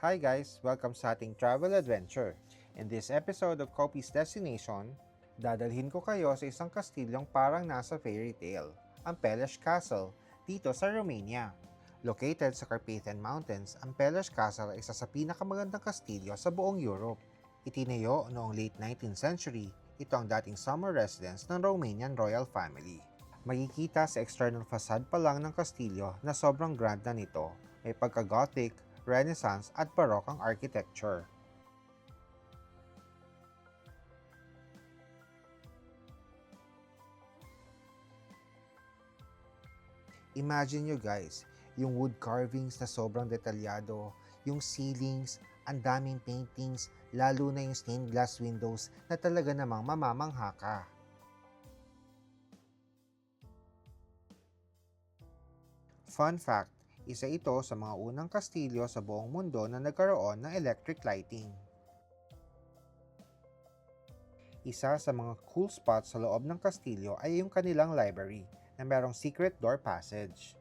Hi guys! Welcome sa ating travel adventure. In this episode of Kopi's Destination, dadalhin ko kayo sa isang kastilyong parang nasa fairy tale, ang Peleș Castle, dito sa Romania. Located sa Carpathian Mountains, ang Peleș Castle ay isa sa pinakamagandang kastilyo sa buong Europe. Itinayo noong late 19th century, ito ang dating summer residence ng Romanian royal family. Makikita sa external facade pa lang ng kastilyo na sobrang grand na nito. May pagka-Gothic, Renaissance at Baroque ang architecture. Imagine nyo guys, yung wood carvings na sobrang detalyado, yung ceilings, ang daming paintings, lalo na yung stained glass windows na talaga namang mamamangha ka. Fun fact, isa ito sa mga unang kastilyo sa buong mundo na nagkaroon ng electric lighting. Isa sa mga cool spots sa loob ng kastilyo ay yung kanilang library na merong secret door passage.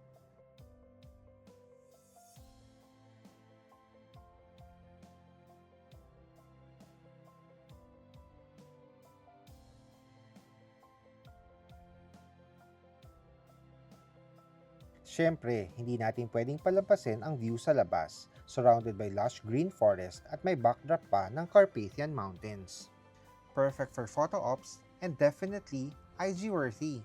Siyempre, hindi natin pwedeng palampasin ang view sa labas, surrounded by lush green forest at may backdrop pa ng Carpathian Mountains. Perfect for photo ops and definitely IG-worthy.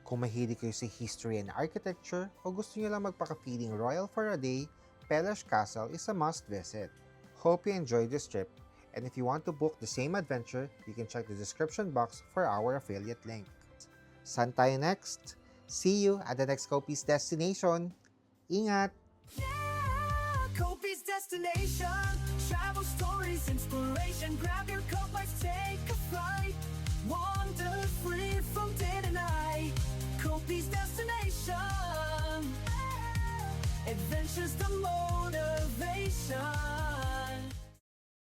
Kung mahilig kayo sa history and architecture o gusto nyo lang magpaka-feeling royal for a day, Peleș Castle is a must visit. Hope you enjoyed this trip, and if you want to book the same adventure, you can check the description box for our affiliate link. Saan tayo next? See you at the next Kopi's Destination. Ingat! Yeah, Kopi's Destination. Travel stories, inspiration. Grab your cup, let's take a flight. Wander free from day to night. Kopi's Destination. Adventure's the motivation.